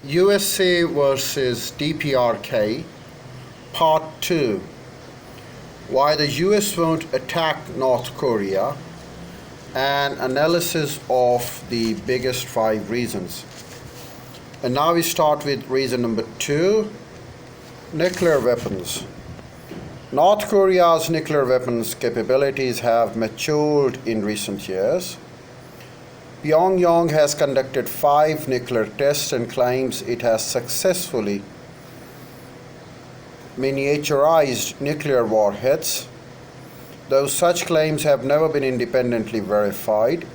USA versus DPRK, Part 2. Why the US won't attack North Korea, an analysis of the biggest 5 reasons. And now we start with reason number 2, nuclear weapons. North Korea's nuclear weapons capabilities have matured in recent years. Pyongyang has conducted 5 nuclear tests and claims it has successfully miniaturized nuclear warheads, though such claims have never been independently verified.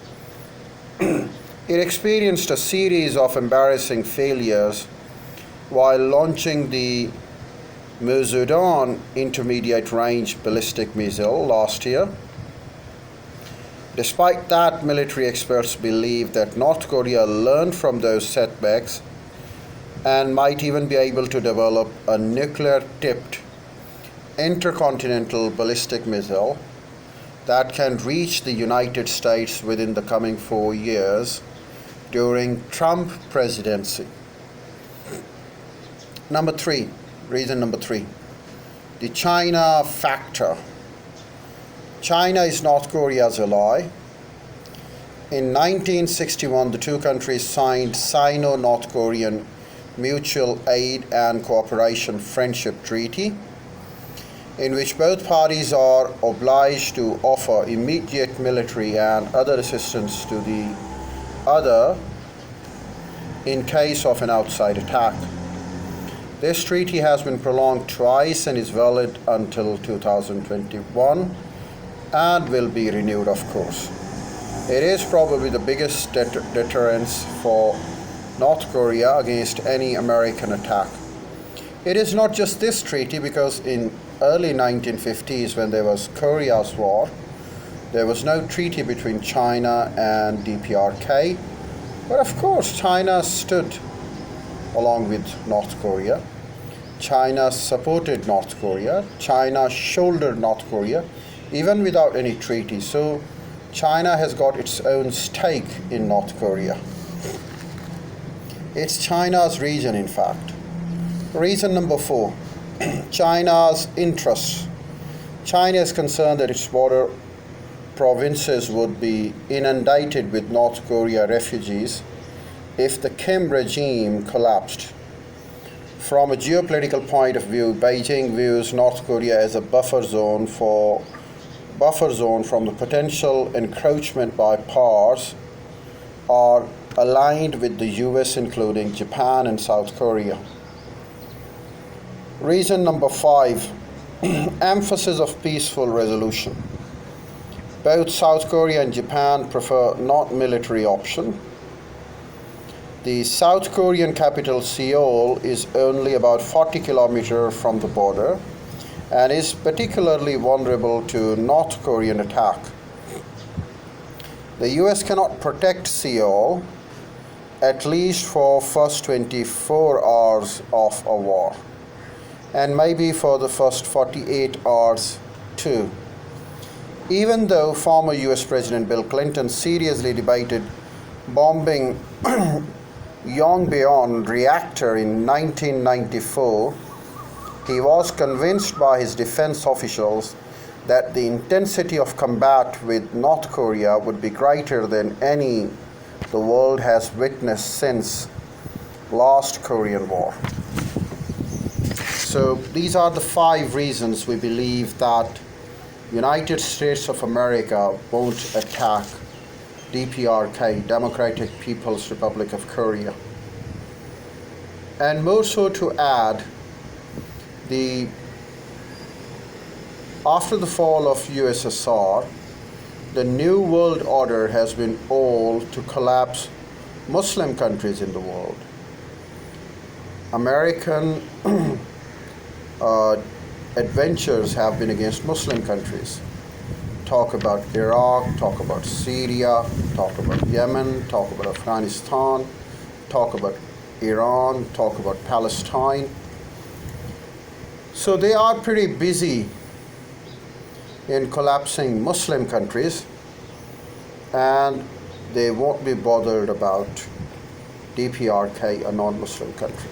It experienced a series of embarrassing failures while launching the Musudan intermediate range ballistic missile last year. Despite that, military experts believe that North Korea learned from those setbacks and might even be able to develop a nuclear-tipped intercontinental ballistic missile that can reach the United States within the coming 4 years during Trump presidency. Reason number 3, the China factor. China is North Korea's ally. In 1961, the two countries signed Sino-North Korean Mutual Aid and Cooperation Friendship Treaty, in which both parties are obliged to offer immediate military and other assistance to the other in case of an outside attack. This treaty has been prolonged twice and is valid until 2021 and will be renewed, of course. It is probably the biggest deterrence for North Korea against any American attack. It is not just this treaty, because in early 1950s, when there was Korea's war, there was no treaty between China and DPRK. But of course, China stood along with North Korea. China supported North Korea. China shouldered North Korea, even without any treaty. So China has got its own stake in North Korea. It's China's region, in fact. Reason number 4, China's interests. China is concerned that its border provinces would be inundated with North Korea refugees if the Kim regime collapsed. From a geopolitical point of view, Beijing views North Korea as a buffer zone from the potential encroachment by powers are aligned with the US, including Japan and South Korea. Reason number 5, emphasis of peaceful resolution. Both South Korea and Japan prefer not military option. The South Korean capital, Seoul, is only about 40 kilometers from the border and is particularly vulnerable to North Korean attack. The US cannot protect Seoul, at least for first 24 hours of a war, and maybe for the first 48 hours too. Even though former US President Bill Clinton seriously debated bombing Yongbyon reactor in 1994, he was convinced by his defense officials that the intensity of combat with North Korea would be greater than any the world has witnessed since last Korean War. So these are the 5 reasons we believe that United States of America won't attack DPRK, Democratic People's Republic of Korea. And more so to add, after the fall of USSR, the New World Order has been all to collapse Muslim countries in the world. American adventures have been against Muslim countries. Talk about Iraq, talk about Syria, talk about Yemen, talk about Afghanistan, talk about Iran, talk about Palestine. So they are pretty busy in collapsing Muslim countries, and they won't be bothered about DPRK, a non-Muslim country.